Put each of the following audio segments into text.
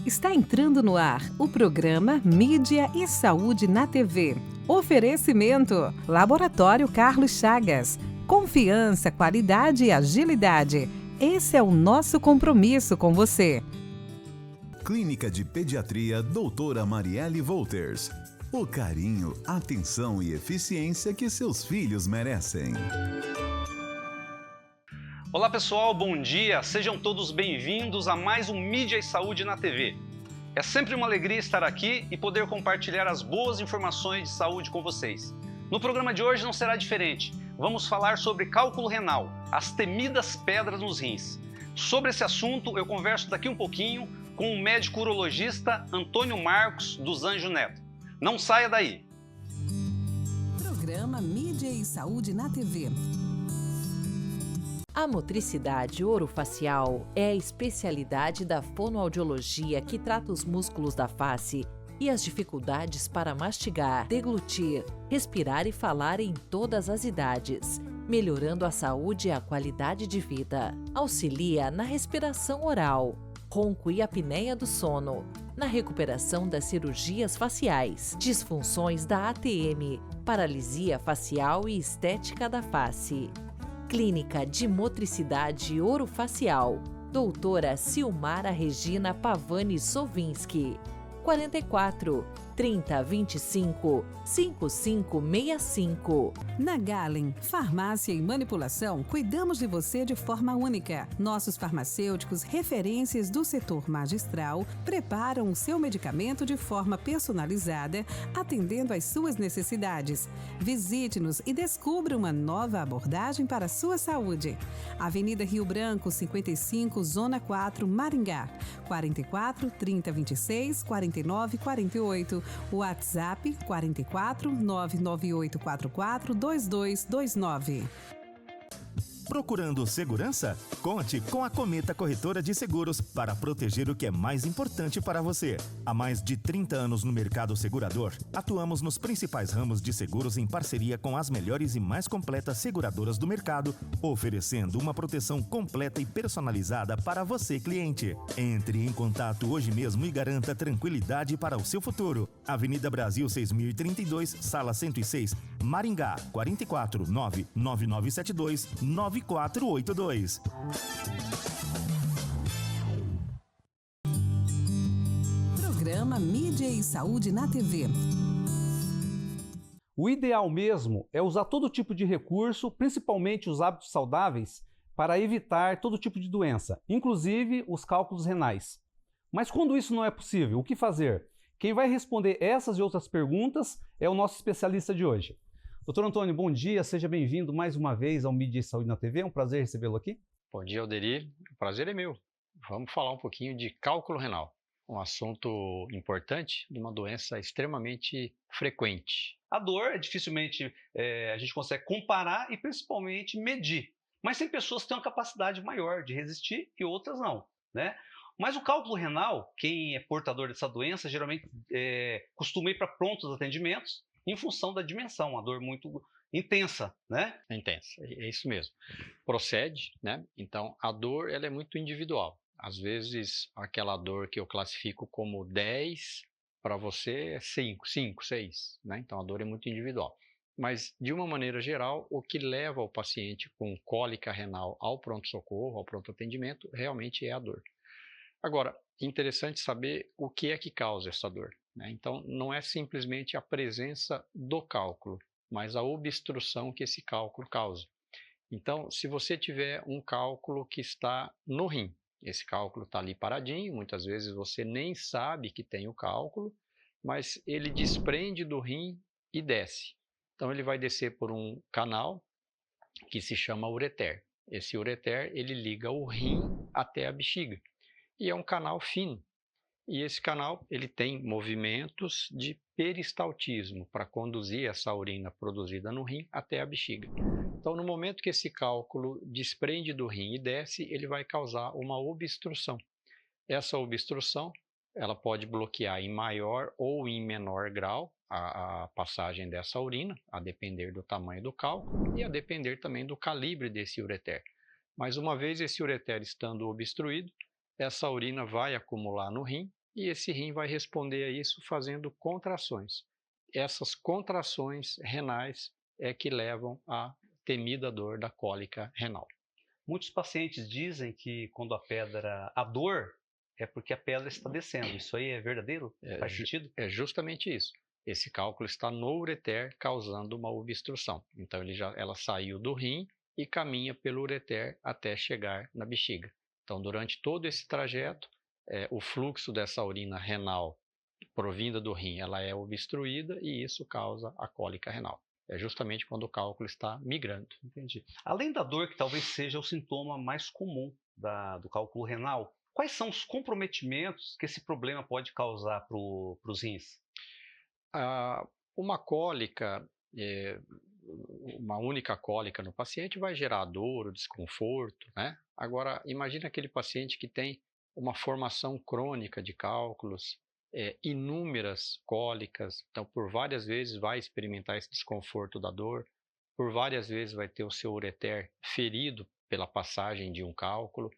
Está entrando no ar o programa Mídia e Saúde na TV. Oferecimento: Laboratório Carlos Chagas. Confiança, qualidade e agilidade. Esse é o nosso compromisso com você. Clínica de Pediatria Doutora Marielle Wolters. O carinho, atenção e eficiência que seus filhos merecem. Olá pessoal, bom dia! Sejam todos bem-vindos a mais um Mídia e Saúde na TV. É sempre uma alegria estar aqui e poder compartilhar as boas informações de saúde com vocês. No programa de hoje não será diferente. Vamos falar sobre cálculo renal, as temidas pedras nos rins. Sobre esse assunto eu converso daqui um pouquinho com o médico urologista Antônio Marcos dos Anjos Neto. Não saia daí! Programa Mídia e Saúde na TV. A motricidade orofacial é a especialidade da fonoaudiologia que trata os músculos da face e as dificuldades para mastigar, deglutir, respirar e falar em todas as idades, melhorando a saúde e a qualidade de vida. Auxilia na respiração oral, ronco e apneia do sono, na recuperação das cirurgias faciais, disfunções da ATM, paralisia facial e estética da face. Clínica de Motricidade Orofacial, doutora Silmara Regina Pavani Sovinski, 44 30 25 5565. Na Galen, Farmácia e Manipulação, cuidamos de você de forma única. Nossos farmacêuticos, referências do setor magistral, preparam o seu medicamento de forma personalizada, atendendo às suas necessidades. Visite-nos e descubra uma nova abordagem para a sua saúde. Avenida Rio Branco, 55, Zona 4, Maringá. 44 30 26 49 48. WhatsApp 44 99844 2229. Procurando segurança? Conte com a Cometa Corretora de Seguros para proteger o que é mais importante para você. Há mais de 30 anos no mercado segurador, atuamos nos principais ramos de seguros em parceria com as melhores e mais completas seguradoras do mercado, oferecendo uma proteção completa e personalizada para você, cliente. Entre em contato hoje mesmo e garanta tranquilidade para o seu futuro. Avenida Brasil 6032, Sala 106, Maringá, 44 99972 9482. Programa Mídia e Saúde na TV. O ideal mesmo é usar todo tipo de recurso, principalmente os hábitos saudáveis, para evitar todo tipo de doença, inclusive os cálculos renais. Mas quando isso não é possível, o que fazer? Quem vai responder essas e outras perguntas é o nosso especialista de hoje. Doutor Antônio, bom dia, seja bem-vindo mais uma vez ao Mídia e Saúde na TV, é um prazer recebê-lo aqui. Bom dia, Alderir, o prazer é meu. Vamos falar um pouquinho de cálculo renal, um assunto importante de uma doença extremamente frequente. A dor, dificilmente a gente consegue comparar e principalmente medir. Mas tem pessoas que têm uma capacidade maior de resistir e outras não, né? Mas o cálculo renal, quem é portador dessa doença, geralmente costuma ir para prontos atendimentos em função da dimensão, uma dor muito intensa, né? Intensa, é isso mesmo. Procede, né? Então, a dor ela é muito individual. Às vezes, aquela dor que eu classifico como 10, para você é 5, 6, né? Então, a dor é muito individual. Mas, de uma maneira geral, o que leva o paciente com cólica renal ao pronto-socorro, ao pronto atendimento, realmente é a dor. Agora, interessante saber o que é que causa essa dor, né? Então, não é simplesmente a presença do cálculo, mas a obstrução que esse cálculo causa. Então, se você tiver um cálculo que está no rim, esse cálculo está ali paradinho, muitas vezes você nem sabe que tem o cálculo, mas ele desprende do rim e desce. Então, ele vai descer por um canal que se chama ureter. Esse ureter, ele liga o rim até a bexiga. E é um canal fino. E esse canal ele tem movimentos de peristaltismo para conduzir essa urina produzida no rim até a bexiga. Então, no momento que esse cálculo desprende do rim e desce, ele vai causar uma obstrução. Essa obstrução ela pode bloquear em maior ou em menor grau a passagem dessa urina, a depender do tamanho do cálculo e a depender também do calibre desse ureter. Mas uma vez esse ureter estando obstruído, essa urina vai acumular no rim e esse rim vai responder a isso fazendo contrações. Essas contrações renais é que levam à temida dor da cólica renal. Muitos pacientes dizem que quando a dor é porque a pedra está descendo. Isso aí é verdadeiro? Faz sentido? É justamente isso. Esse cálculo está no ureter causando uma obstrução. Então ela saiu do rim e caminha pelo ureter até chegar na bexiga. Então, durante todo esse trajeto, o fluxo dessa urina renal provinda do rim, ela é obstruída e isso causa a cólica renal. É justamente quando o cálculo está migrando. Entendi. Além da dor, que talvez seja o sintoma mais comum do cálculo renal, quais são os comprometimentos que esse problema pode causar para os rins? Uma cólica, uma única cólica no paciente vai gerar dor, desconforto, né? Agora, imagina aquele paciente que tem uma formação crônica de cálculos, inúmeras cólicas, então por várias vezes vai experimentar esse desconforto da dor, por várias vezes vai ter o seu ureter ferido pela passagem de um cálculo.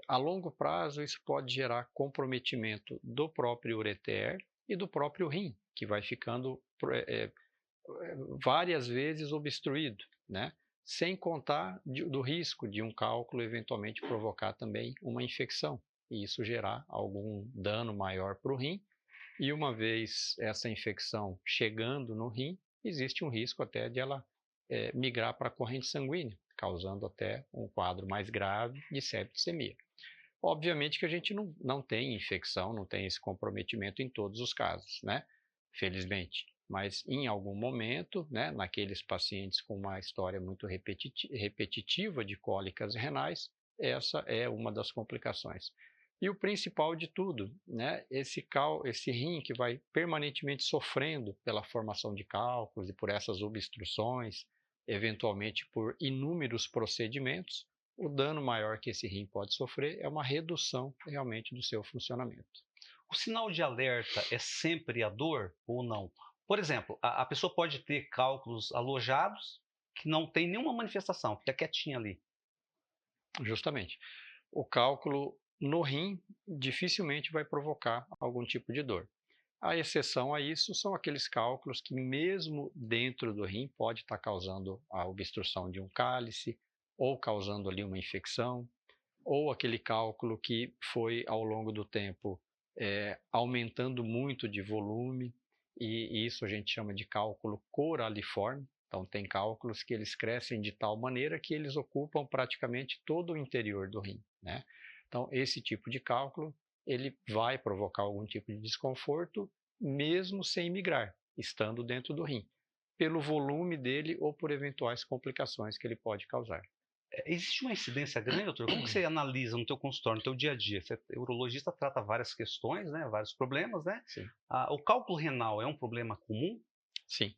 A longo prazo, isso pode gerar comprometimento do próprio ureter e do próprio rim, que vai ficando várias vezes obstruído, né? Sem contar do risco de um cálculo eventualmente provocar também uma infecção, e isso gerar algum dano maior para o rim. E uma vez essa infecção chegando no rim, existe um risco até de ela migrar para a corrente sanguínea, causando até um quadro mais grave de septicemia. Obviamente que a gente não tem infecção, não tem esse comprometimento em todos os casos, né? Felizmente. Mas em algum momento, né, naqueles pacientes com uma história muito repetitiva de cólicas renais, essa é uma das complicações. E o principal de tudo, né, esse rim que vai permanentemente sofrendo pela formação de cálculos e por essas obstruções, eventualmente por inúmeros procedimentos, o dano maior que esse rim pode sofrer é uma redução realmente do seu funcionamento. O sinal de alerta é sempre a dor ou não? Por exemplo, a pessoa pode ter cálculos alojados que não tem nenhuma manifestação, fica quietinha ali. Justamente. O cálculo no rim dificilmente vai provocar algum tipo de dor. A exceção a isso são aqueles cálculos que mesmo dentro do rim pode estar causando a obstrução de um cálice ou causando ali uma infecção, ou aquele cálculo que foi ao longo do tempo aumentando muito de volume, e isso a gente chama de cálculo coraliforme. Então tem cálculos que eles crescem de tal maneira que eles ocupam praticamente todo o interior do rim, né? Então esse tipo de cálculo ele vai provocar algum tipo de desconforto mesmo sem migrar, estando dentro do rim, pelo volume dele ou por eventuais complicações que ele pode causar. Existe uma incidência grande, doutor? Como que você analisa no teu consultório, no teu dia a dia? O urologista trata várias questões, né? Vários problemas, né? Sim. O cálculo renal é um problema comum? Sim.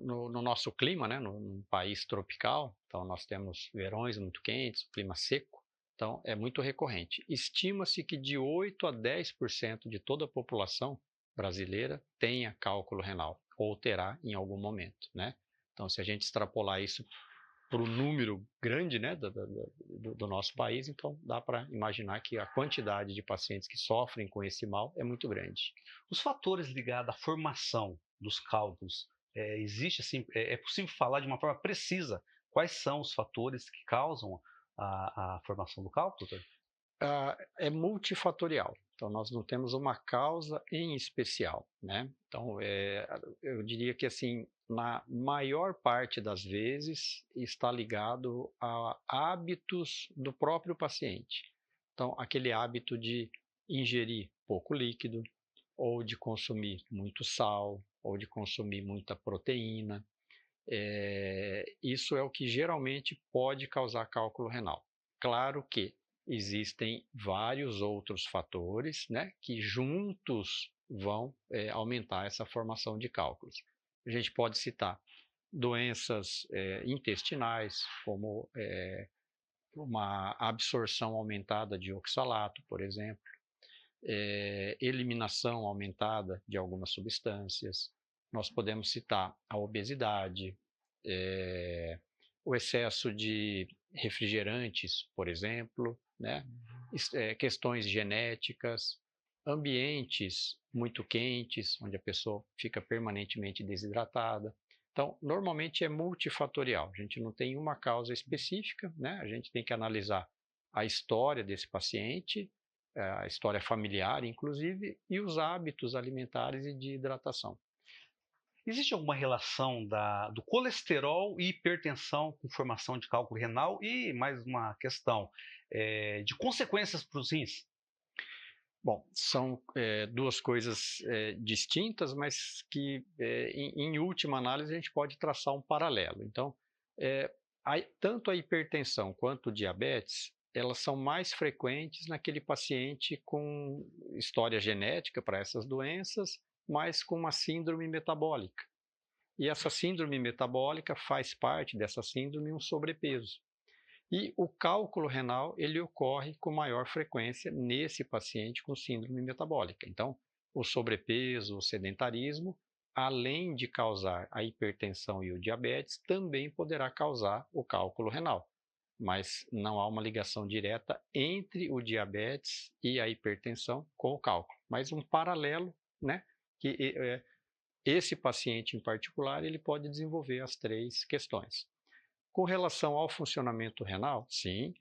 No nosso clima, né, num país tropical, então nós temos verões muito quentes, clima seco, então é muito recorrente. Estima-se que de 8 a 10% de toda a população brasileira tenha cálculo renal, ou terá em algum momento, né? Então se a gente extrapolar isso para o número grande, né, do nosso país, então dá para imaginar que a quantidade de pacientes que sofrem com esse mal é muito grande. Os fatores ligados à formação dos cálculos, existe assim, é possível falar de uma forma precisa quais são os fatores que causam a formação do cálculo, doutor? É multifatorial, então nós não temos uma causa em especial, né? Então eu diria que assim, na maior parte das vezes está ligado a hábitos do próprio paciente. Então aquele hábito de ingerir pouco líquido, ou de consumir muito sal, ou de consumir muita proteína. Isso é o que geralmente pode causar cálculo renal. Claro que existem vários outros fatores, né, que juntos vão aumentar essa formação de cálculos. A gente pode citar doenças intestinais, como uma absorção aumentada de oxalato, por exemplo, eliminação aumentada de algumas substâncias. Nós podemos citar a obesidade, o excesso de refrigerantes, por exemplo, né? questões genéticas, ambientes muito quentes, onde a pessoa fica permanentemente desidratada. Então, normalmente é multifatorial, a gente não tem uma causa específica, né? A gente tem que analisar a história desse paciente, a história familiar, inclusive, e os hábitos alimentares e de hidratação. Existe alguma relação do colesterol e hipertensão com formação de cálculo renal? E mais uma questão, de consequências para os rins? Bom, são duas coisas distintas, mas que, em última análise, a gente pode traçar um paralelo. Então, tanto a hipertensão quanto o diabetes, elas são mais frequentes naquele paciente com história genética para essas doenças, mas com uma síndrome metabólica. E essa síndrome metabólica faz parte dessa síndrome um sobrepeso. E o cálculo renal, ele ocorre com maior frequência nesse paciente com síndrome metabólica. Então, o sobrepeso, o sedentarismo, além de causar a hipertensão e o diabetes, também poderá causar o cálculo renal. Mas não há uma ligação direta entre o diabetes e a hipertensão com o cálculo. Mas um paralelo, né, que esse paciente em particular, ele pode desenvolver as três questões. Com relação ao funcionamento renal, sim,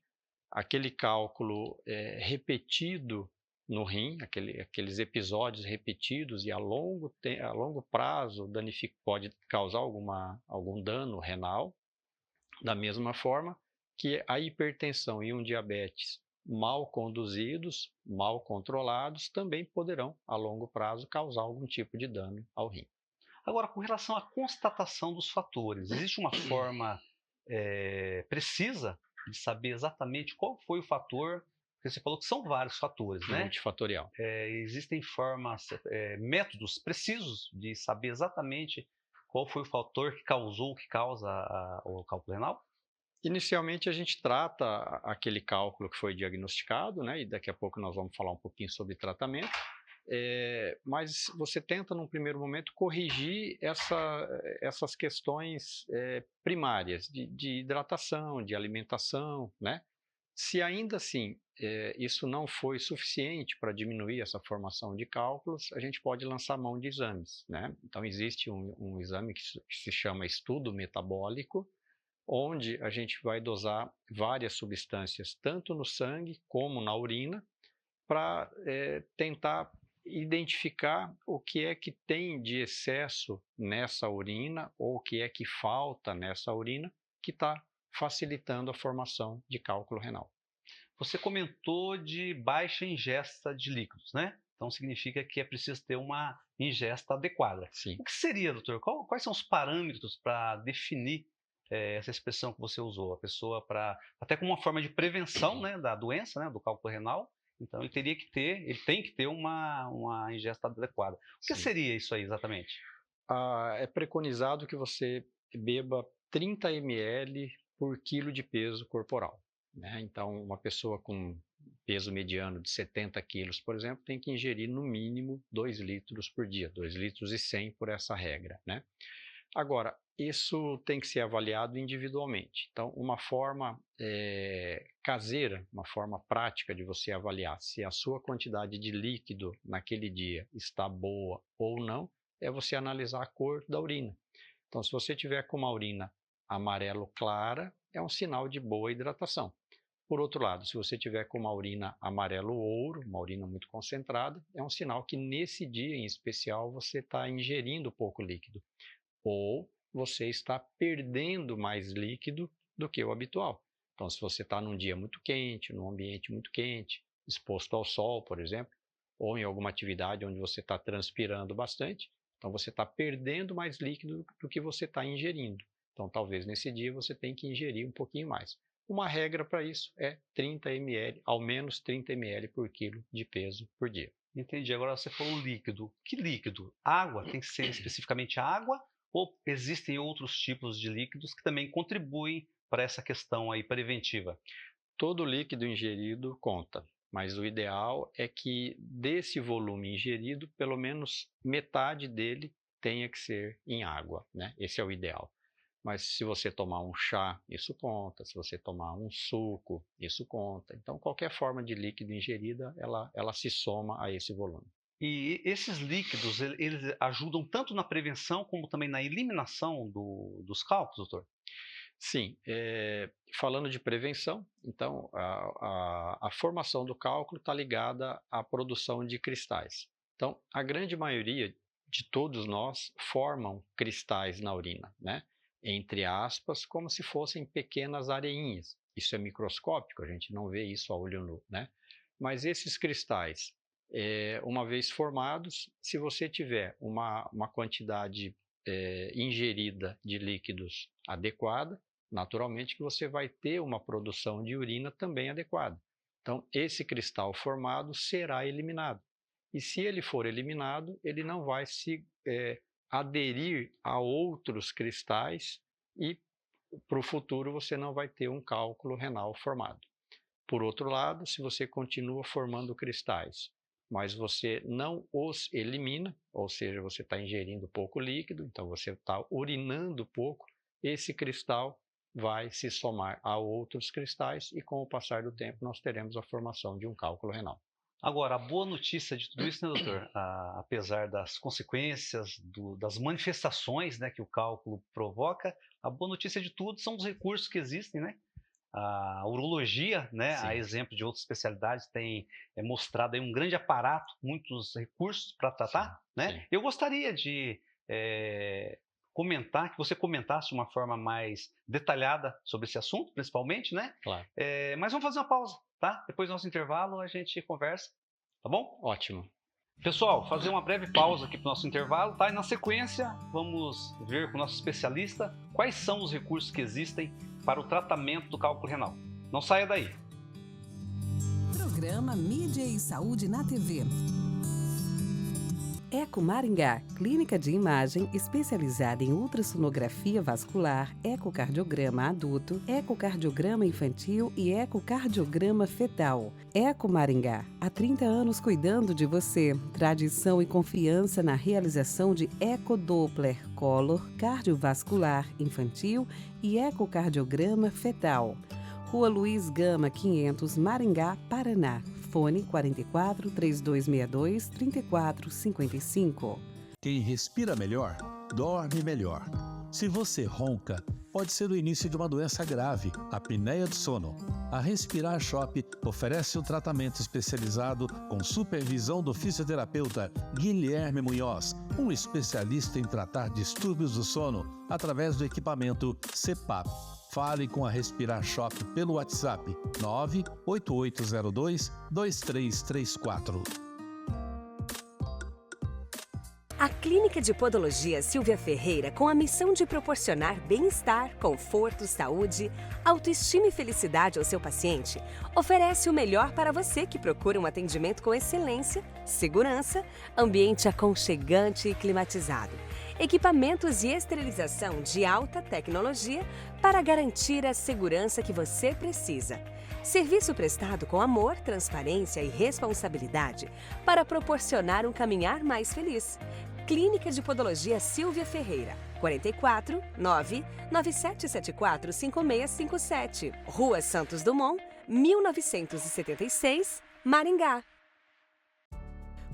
aquele cálculo repetido no rim, aqueles episódios repetidos e a longo prazo pode causar algum dano renal, da mesma forma que a hipertensão e um diabetes mal conduzidos, mal controlados, também poderão, a longo prazo, causar algum tipo de dano ao rim. Agora, com relação à constatação dos fatores, existe uma forma precisa de saber exatamente qual foi o fator? Porque você falou que são vários fatores, né? Multifatorial. Existem métodos precisos de saber exatamente qual foi o fator que causa o cálculo renal? Inicialmente, a gente trata aquele cálculo que foi diagnosticado, né? E daqui a pouco nós vamos falar um pouquinho sobre tratamento. Mas você tenta, num primeiro momento, corrigir essas questões primárias de hidratação, de alimentação, né? Se ainda assim isso não foi suficiente para diminuir essa formação de cálculos, a gente pode lançar mão de exames, né? Então, existe um exame que se chama estudo metabólico, onde a gente vai dosar várias substâncias, tanto no sangue como na urina, para tentar identificar o que é que tem de excesso nessa urina ou o que é que falta nessa urina que está facilitando a formação de cálculo renal. Você comentou de baixa ingesta de líquidos, né? Então significa que é preciso ter uma ingesta adequada. Sim. O que seria, doutor? Quais são os parâmetros para definir essa expressão que você usou? A pessoa até como uma forma de prevenção, né, da doença, né, do cálculo renal. Então ele tem que ter uma ingesta adequada. O que seria isso aí exatamente? É preconizado que você beba 30 ml por quilo de peso corporal, né? Então, uma pessoa com peso mediano de 70 quilos, por exemplo, tem que ingerir no mínimo 2 litros por dia, 2 litros e 100 por essa regra, né? Agora, isso tem que ser avaliado individualmente. Então, uma forma caseira, uma forma prática de você avaliar se a sua quantidade de líquido naquele dia está boa ou não, é você analisar a cor da urina. Então, se você tiver com uma urina amarelo clara, é um sinal de boa hidratação. Por outro lado, se você tiver com uma urina amarelo ouro, uma urina muito concentrada, é um sinal que nesse dia em especial você está ingerindo pouco líquido. Ou você está perdendo mais líquido do que o habitual. Então, se você está num dia muito quente, num ambiente muito quente, exposto ao sol, por exemplo, ou em alguma atividade onde você está transpirando bastante, então você está perdendo mais líquido do que você está ingerindo. Então, talvez nesse dia você tenha que ingerir um pouquinho mais. Uma regra para isso é 30 ml, ao menos 30 ml por quilo de peso por dia. Entendi. Agora você falou líquido. Que líquido? Água? Tem que ser especificamente água? Ou existem outros tipos de líquidos que também contribuem para essa questão aí preventiva? Todo líquido ingerido conta, mas o ideal é que desse volume ingerido, pelo menos metade dele tenha que ser em água, né? Esse é o ideal. Mas se você tomar um chá, isso conta. Se você tomar um suco, isso conta. Então, qualquer forma de líquido ingerida, ela se soma a esse volume. E esses líquidos, eles ajudam tanto na prevenção como também na eliminação dos cálculos, doutor? Sim, falando de prevenção, então a formação do cálculo está ligada à produção de cristais. Então, a grande maioria de todos nós formam cristais na urina, né? Entre aspas, como se fossem pequenas areinhas. Isso é microscópico, a gente não vê isso a olho nu, né? Mas esses cristais, uma vez formados, se você tiver uma quantidade ingerida de líquidos adequada, naturalmente que você vai ter uma produção de urina também adequada. Então, esse cristal formado será eliminado. E se ele for eliminado, ele não vai se aderir a outros cristais e para o futuro você não vai ter um cálculo renal formado. Por outro lado, se você continua formando cristais, mas você não os elimina, ou seja, você está ingerindo pouco líquido, então você está urinando pouco, esse cristal vai se somar a outros cristais e com o passar do tempo nós teremos a formação de um cálculo renal. Agora, a boa notícia de tudo isso, né, doutor? Apesar das consequências, das manifestações, né, que o cálculo provoca, a boa notícia de tudo são os recursos que existem, né? A urologia, né, a exemplo de outras especialidades, tem mostrado aí um grande aparato, muitos recursos para tratar, né? Sim. Eu gostaria de que você comentasse de uma forma mais detalhada sobre esse assunto, principalmente, né? Claro. Mas vamos fazer uma pausa, tá? Depois do nosso intervalo a gente conversa, tá bom? Ótimo. Pessoal, fazer uma breve pausa aqui para o nosso intervalo, tá? E na sequência vamos ver com o nosso especialista quais são os recursos que existem para o tratamento do cálculo renal. Não saia daí. Programa Mídia e Saúde na TV. Eco Maringá, clínica de imagem especializada em ultrassonografia vascular, ecocardiograma adulto, ecocardiograma infantil e ecocardiograma fetal. Eco Maringá, há 30 anos cuidando de você. Tradição e confiança na realização de ecodoppler, color, cardiovascular infantil e ecocardiograma fetal. Rua Luiz Gama, 500, Maringá, Paraná. Fone 44 3262 3455. Quem respira melhor, dorme melhor. Se você ronca, pode ser o início de uma doença grave, a apneia do sono. A Respirar Shop oferece um tratamento especializado com supervisão do fisioterapeuta Guilherme Munhoz, um especialista em tratar distúrbios do sono através do equipamento CPAP. Fale com a Respirar Shop pelo WhatsApp 98802-2334. A Clínica de Podologia Silvia Ferreira, com a missão de proporcionar bem-estar, conforto, saúde, autoestima e felicidade ao seu paciente, oferece o melhor para você que procura um atendimento com excelência, segurança, ambiente aconchegante e climatizado, equipamentos e esterilização de alta tecnologia para garantir a segurança que você precisa. Serviço prestado com amor, transparência e responsabilidade para proporcionar um caminhar mais feliz. Clínica de Podologia Silvia Ferreira, 44 99774 5657, Rua Santos Dumont, 1976, Maringá.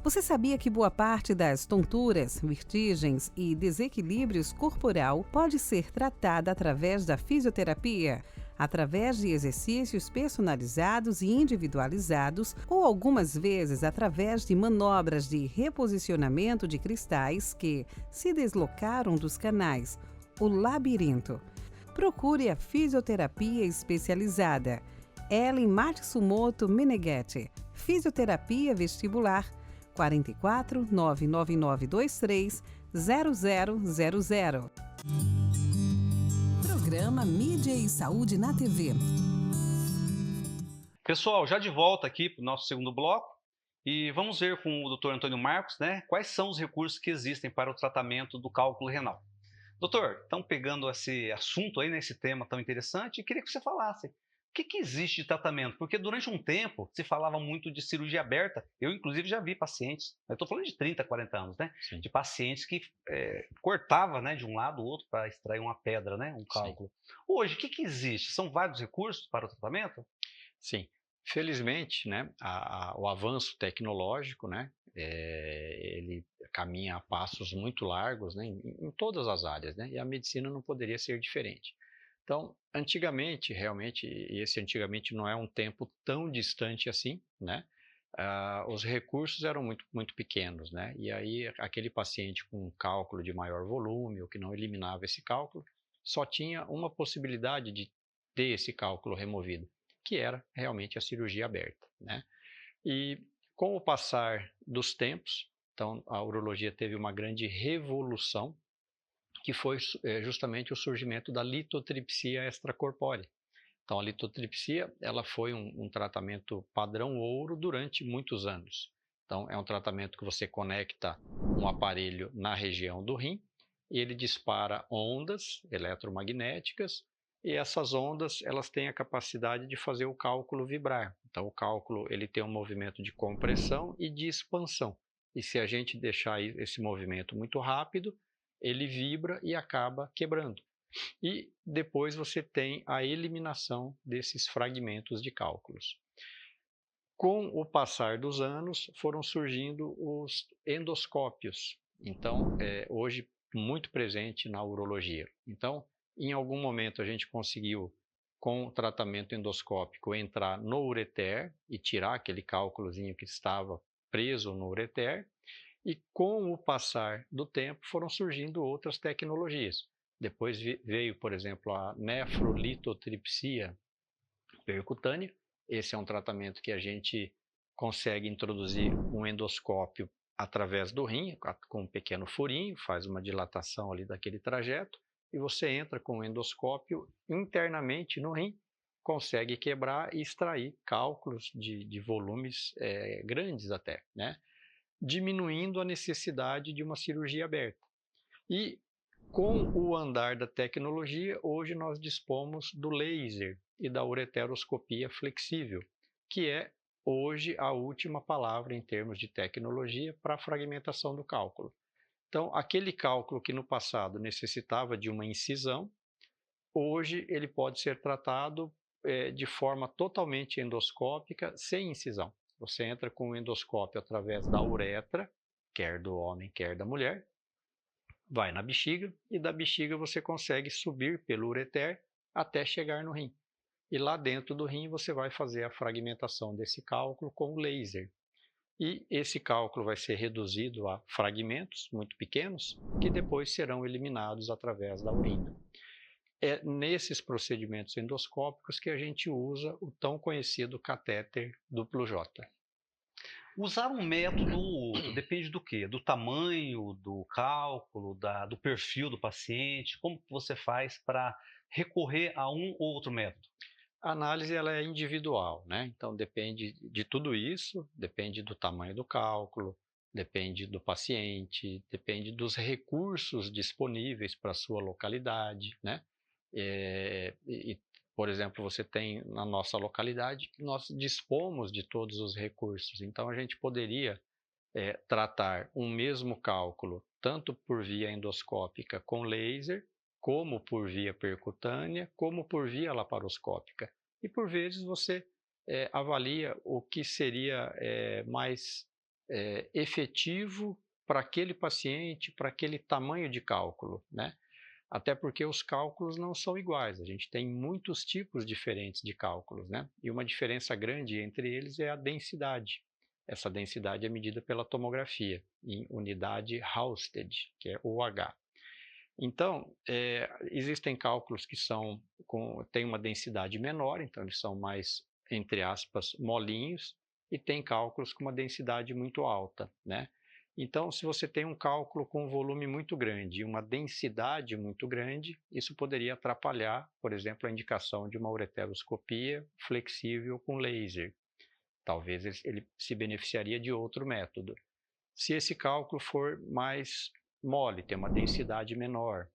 Você sabia que boa parte das tonturas, vertigens e desequilíbrios corporal pode ser tratada através da fisioterapia? Através de exercícios personalizados e individualizados ou algumas vezes através de manobras de reposicionamento de cristais que se deslocaram dos canais, o labirinto. Procure a fisioterapia especializada. Ellen Matsumoto Meneghetti, Fisioterapia Vestibular, 44 99923 0000. Programa Mídia e Saúde na TV. Pessoal, já de volta aqui para o nosso segundo bloco e vamos ver com o Dr. Antônio Marcos, né, quais são os recursos que existem para o tratamento do cálculo renal. Doutor, estão pegando esse assunto aí, né, esse tema tão interessante, e queria que você falasse que existe de tratamento? Porque durante um tempo se falava muito de cirurgia aberta. Eu, inclusive, já vi pacientes, eu estou falando de 30, 40 anos, né? Sim. De pacientes que cortava, né, de um lado ou outro para extrair uma pedra, né, um cálculo. Sim. Hoje, o que existe? São vários recursos para o tratamento? Sim. Felizmente, né, o avanço tecnológico, né, ele caminha a passos muito largos, né, em todas as áreas, né, e a medicina não poderia ser diferente. Então, antigamente, realmente, e esse antigamente não é um tempo tão distante assim, né, os recursos eram muito pequenos, né, e aí aquele paciente com um cálculo de maior volume ou que não eliminava esse cálculo, só tinha uma possibilidade de ter esse cálculo removido, que era realmente a cirurgia aberta, né? E com o passar dos tempos, então a urologia teve uma grande revolução, que foi justamente o surgimento da litotripsia extracorpórea. Então a litotripsia, ela foi um tratamento padrão ouro durante muitos anos. Então é um tratamento que você conecta um aparelho na região do rim e ele dispara ondas eletromagnéticas. E essas ondas, elas têm a capacidade de fazer o cálculo vibrar. Então, o cálculo ele tem um movimento de compressão e de expansão. E se a gente deixar esse movimento muito rápido, ele vibra e acaba quebrando. E depois você tem a eliminação desses fragmentos de cálculos. Com o passar dos anos, foram surgindo os endoscópios. Então, hoje, muito presente na urologia. Então, em algum momento a gente conseguiu, com o tratamento endoscópico, entrar no ureter e tirar aquele cálculozinho que estava preso no ureter. E com o passar do tempo foram surgindo outras tecnologias. Depois veio, por exemplo, a nefrolitotripsia percutânea. Esse é um tratamento que a gente consegue introduzir um endoscópio através do rim, com um pequeno furinho, faz uma dilatação ali daquele trajeto, e você entra com o endoscópio internamente no rim, consegue quebrar e extrair cálculos de volumes grandes até, né? Diminuindo a necessidade de uma cirurgia aberta. E com o andar da tecnologia, hoje nós dispomos do laser e da ureteroscopia flexível, que é hoje a última palavra em termos de tecnologia para a fragmentação do cálculo. Então, aquele cálculo que no passado necessitava de uma incisão, hoje ele pode ser tratado de forma totalmente endoscópica, sem incisão. Você entra com o endoscópio através da uretra, quer do homem, quer da mulher, vai na bexiga e da bexiga você consegue subir pelo ureter até chegar no rim. E lá dentro do rim você vai fazer a fragmentação desse cálculo com o laser. E esse cálculo vai ser reduzido a fragmentos muito pequenos, que depois serão eliminados através da urina. É nesses procedimentos endoscópicos que a gente usa o tão conhecido catéter duplo J. Usar um método depende do quê? Do tamanho, do cálculo, do perfil do paciente? Como você faz para recorrer a um ou outro método? A análise ela é individual, né? Então depende de tudo isso, depende do tamanho do cálculo, depende do paciente, depende dos recursos disponíveis para a sua localidade, né? Por exemplo, você tem na nossa localidade, nós dispomos de todos os recursos, então a gente poderia tratar um mesmo cálculo tanto por via endoscópica com laser, como por via percutânea, como por via laparoscópica. E por vezes você avalia o que seria mais efetivo para aquele paciente, para aquele tamanho de cálculo, né? Até porque os cálculos não são iguais, a gente tem muitos tipos diferentes de cálculos, né? E uma diferença grande entre eles é a densidade. Essa densidade é medida pela tomografia, em unidade Hounsted, que é OH. Então, existem cálculos que têm uma densidade menor, então eles são mais, entre aspas, molinhos, e tem cálculos com uma densidade muito alta, né? Então, se você tem um cálculo com um volume muito grande e uma densidade muito grande, isso poderia atrapalhar, por exemplo, a indicação de uma ureteroscopia flexível com laser. Talvez ele se beneficiaria de outro método. Se esse cálculo for mais mole, tem uma densidade menor,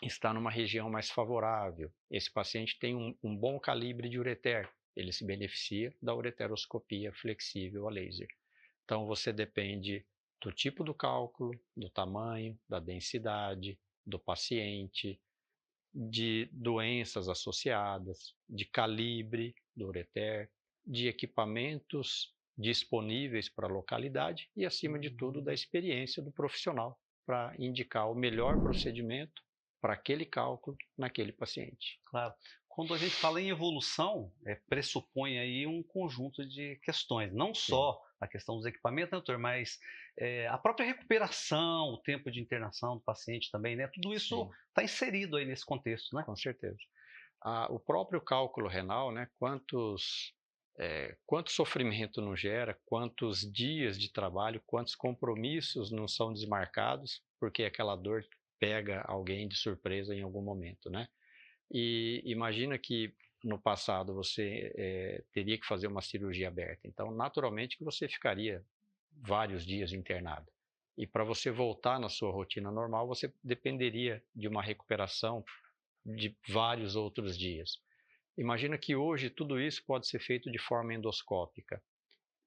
está numa região mais favorável. Esse paciente tem um bom calibre de ureter, ele se beneficia da ureteroscopia flexível a laser. Então você depende do tipo do cálculo, do tamanho, da densidade, do paciente, de doenças associadas, de calibre do ureter, de equipamentos disponíveis para a localidade e, acima de tudo, da experiência do profissional para indicar o melhor procedimento para aquele cálculo naquele paciente. Claro. Quando a gente fala em evolução, pressupõe aí um conjunto de questões, não só a questão dos equipamentos, né, doutor, mas a própria recuperação, o tempo de internação do paciente também, né? Tudo isso está inserido aí nesse contexto, né? Com certeza. O próprio cálculo renal, né? Quanto sofrimento não gera, quantos dias de trabalho, quantos compromissos não são desmarcados, porque aquela dor pega alguém de surpresa em algum momento, né? E imagina que no passado você teria que fazer uma cirurgia aberta, então naturalmente que você ficaria vários dias internado. E para você voltar na sua rotina normal, você dependeria de uma recuperação de vários outros dias. Imagina que hoje tudo isso pode ser feito de forma endoscópica,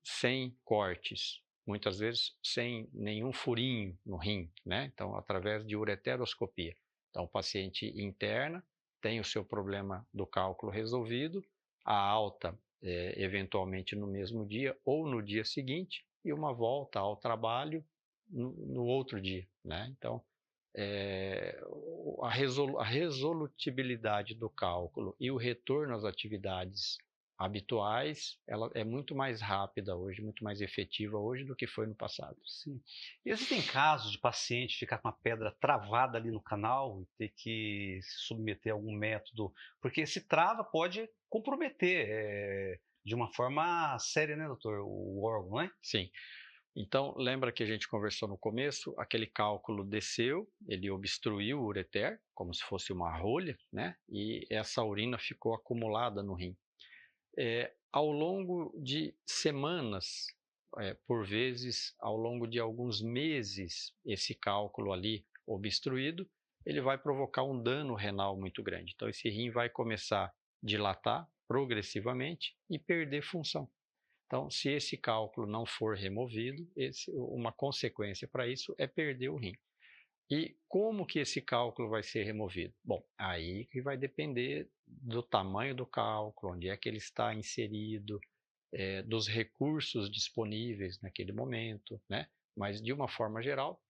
sem cortes, muitas vezes sem nenhum furinho no rim, né? Então, através de ureteroscopia. Então, o paciente interna, tem o seu problema do cálculo resolvido, a alta eventualmente no mesmo dia ou no dia seguinte, e uma volta ao trabalho no outro dia, né? Então, a resolutibilidade do cálculo e o retorno às atividades habituais, ela é muito mais rápida hoje, muito mais efetiva hoje do que foi no passado. Sim. E existem casos de paciente ficar com a pedra travada ali no canal e ter que se submeter a algum método, porque se trava pode comprometer de uma forma séria, né, doutor, o órgão, não é? Sim. Então, lembra que a gente conversou no começo, aquele cálculo desceu, ele obstruiu o ureter, como se fosse uma rolha, né? E essa urina ficou acumulada no rim. Ao longo de semanas, por vezes, ao longo de alguns meses, esse cálculo ali obstruído, ele vai provocar um dano renal muito grande. Então, esse rim vai começar a dilatar progressivamente e perder função. Então, se esse cálculo não for removido, uma consequência para isso é perder o rim. E como que esse cálculo vai ser removido? Bom, aí que vai depender do tamanho do cálculo, onde é que ele está inserido, dos recursos disponíveis naquele momento, né? Mas, de uma forma geral,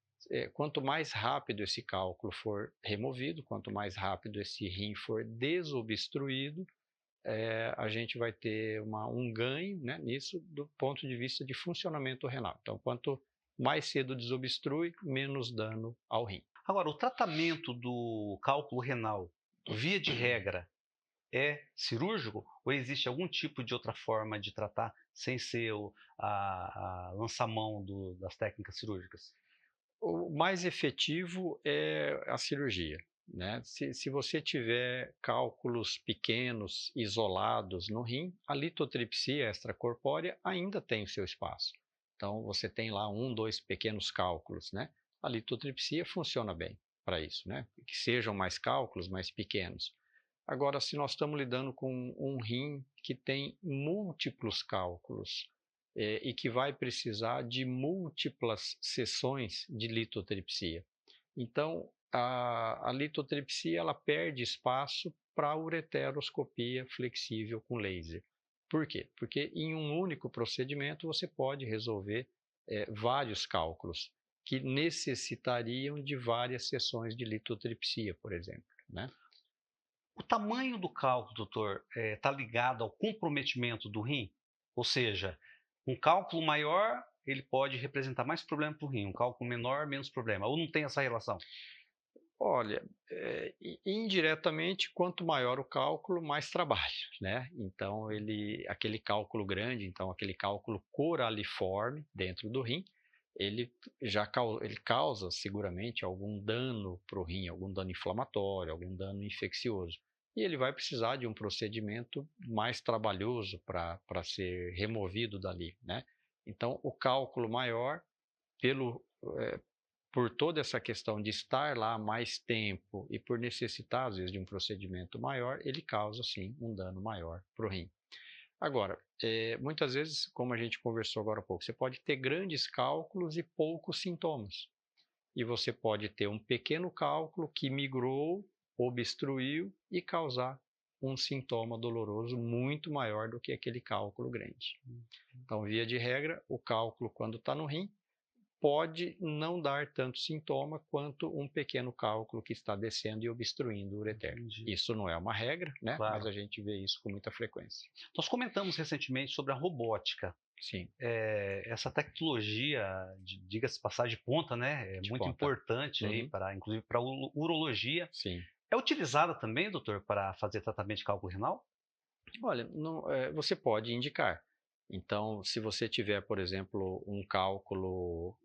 quanto mais rápido esse cálculo for removido, quanto mais rápido esse rim for desobstruído, a gente vai ter um ganho, né, nisso do ponto de vista de funcionamento renal. Então, quanto mais cedo desobstrui, menos dano ao rim. Agora, o tratamento do cálculo renal, via de regra, é cirúrgico ou existe algum tipo de outra forma de tratar sem ser a lançamão das técnicas cirúrgicas? O mais efetivo é a cirurgia, né? Se você tiver cálculos pequenos, isolados no rim, a litotripsia extracorpórea ainda tem o seu espaço. Então, você tem lá 1, 2 pequenos cálculos, né? A litotripsia funciona bem para isso, né? Que sejam mais cálculos, mais pequenos. Agora, se nós estamos lidando com um rim que tem múltiplos cálculos e que vai precisar de múltiplas sessões de litotripsia, então a litotripsia ela perde espaço para a ureteroscopia flexível com laser. Por quê? Porque em um único procedimento você pode resolver vários cálculos que necessitariam de várias sessões de litotripsia, por exemplo, né? O tamanho do cálculo, doutor, está ligado ao comprometimento do rim? Ou seja, um cálculo maior, ele pode representar mais problema para o rim, um cálculo menor, menos problema, ou não tem essa relação? Olha, indiretamente, quanto maior o cálculo, mais trabalho, né? Então, aquele cálculo grande, então aquele cálculo coraliforme dentro do rim, ele causa seguramente algum dano para o rim, algum dano inflamatório, algum dano infeccioso. E ele vai precisar de um procedimento mais trabalhoso para ser removido dali, né? Então, o cálculo maior, por toda essa questão de estar lá mais tempo e por necessitar, às vezes, de um procedimento maior, ele causa, sim, um dano maior para o rim. Agora, muitas vezes, como a gente conversou agora há pouco, você pode ter grandes cálculos e poucos sintomas. E você pode ter um pequeno cálculo que migrou, obstruiu e causar um sintoma doloroso muito maior do que aquele cálculo grande. Então, via de regra, o cálculo, quando está no rim, pode não dar tanto sintoma quanto um pequeno cálculo que está descendo e obstruindo o ureter. Isso não é uma regra, né? Claro. Mas a gente vê isso com muita frequência. Nós comentamos recentemente sobre a robótica. Sim. Essa tecnologia, diga-se de passagem de ponta, né? É muito importante aí inclusive para a urologia. Sim. É utilizada também, doutor, para fazer tratamento de cálculo renal? Olha, você pode indicar. Então, se você tiver, por exemplo, um cálculo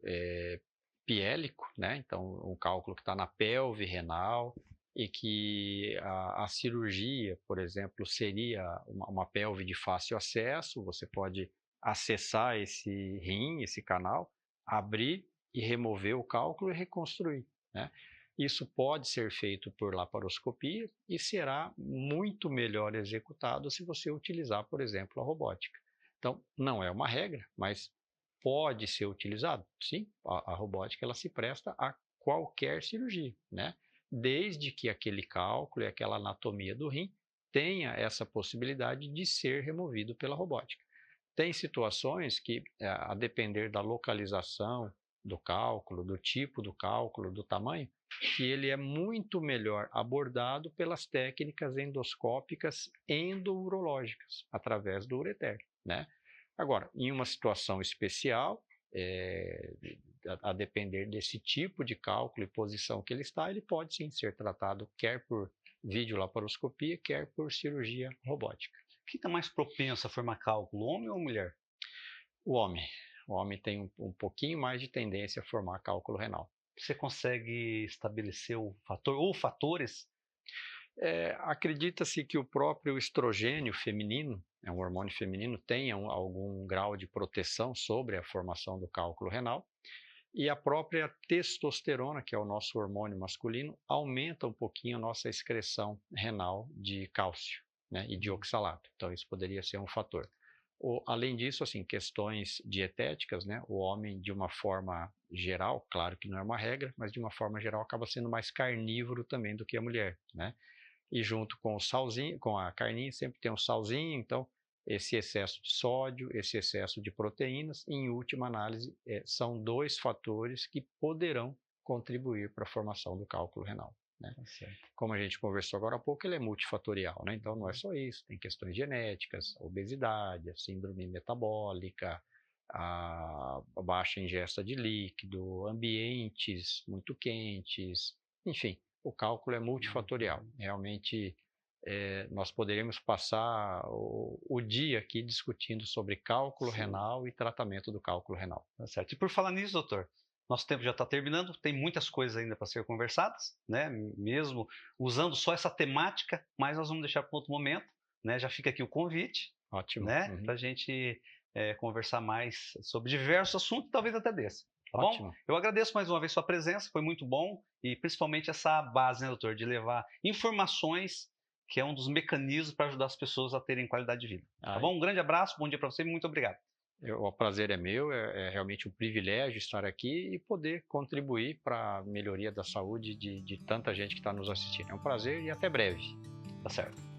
piélico, né? Então, um cálculo que está na pelve renal e que a cirurgia, por exemplo, seria uma pelve de fácil acesso, você pode acessar esse rim, esse canal, abrir e remover o cálculo e reconstruir, né? Isso pode ser feito por laparoscopia e será muito melhor executado se você utilizar, por exemplo, a robótica. Então, não é uma regra, mas pode ser utilizado. Sim, a robótica ela se presta a qualquer cirurgia, né? Desde que aquele cálculo e aquela anatomia do rim tenha essa possibilidade de ser removido pela robótica. Tem situações que, a depender da localização do cálculo, do tipo do cálculo, do tamanho, que ele é muito melhor abordado pelas técnicas endoscópicas endourológicas, através do ureter, né? Agora, em uma situação especial, a depender desse tipo de cálculo e posição que ele está, ele pode sim ser tratado quer por videolaparoscopia, quer por cirurgia robótica. Quem está mais propenso a formar cálculo, homem ou mulher? O homem. O homem tem um pouquinho mais de tendência a formar cálculo renal. Você consegue estabelecer o fator ou fatores? Acredita-se que o próprio estrogênio feminino, um hormônio feminino, tenha algum grau de proteção sobre a formação do cálculo renal. E a própria testosterona, que é o nosso hormônio masculino, aumenta um pouquinho a nossa excreção renal de cálcio, né, e de oxalato. Então, isso poderia ser um fator. Além disso, assim, questões dietéticas, né, o homem, de uma forma geral, claro que não é uma regra, mas de uma forma geral acaba sendo mais carnívoro também do que a mulher, né? E junto com o salzinho, com a carninha, sempre tem um salzinho, então esse excesso de sódio, esse excesso de proteínas, em última análise, são dois fatores que poderão contribuir para a formação do cálculo renal, né? Como a gente conversou agora há pouco, ele é multifatorial, né? Então não é só isso, tem questões genéticas, obesidade, a síndrome metabólica, a baixa ingesta de líquido, ambientes muito quentes, enfim, o cálculo é multifatorial. Realmente, nós poderíamos passar o dia aqui discutindo sobre cálculo renal e tratamento do cálculo renal. Tá certo. E por falar nisso, doutor, nosso tempo já está terminando, tem muitas coisas ainda para ser conversadas, né? Mesmo usando só essa temática, mas nós vamos deixar para outro momento, né? Já fica aqui o convite, ótimo, né? Para a gente conversar mais sobre diversos assuntos, talvez até desse. Tá ótimo. Bom? Eu agradeço mais uma vez sua presença, foi muito bom, e principalmente essa base, né, doutor, de levar informações, que é um dos mecanismos para ajudar as pessoas a terem qualidade de vida. Tá bom? Um grande abraço, bom dia para você e muito obrigado. O prazer é meu, é realmente um privilégio estar aqui e poder contribuir para a melhoria da saúde de tanta gente que está nos assistindo. É um prazer e até breve. Tá certo.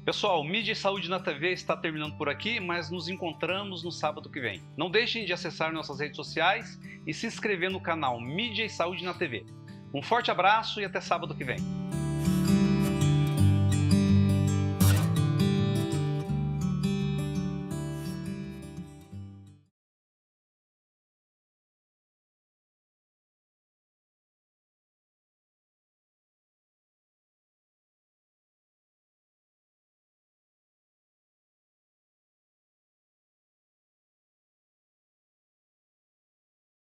Pessoal, o Mídia e Saúde na TV está terminando por aqui, mas nos encontramos no sábado que vem. Não deixem de acessar nossas redes sociais e se inscrever no canal Mídia e Saúde na TV. Um forte abraço e até sábado que vem.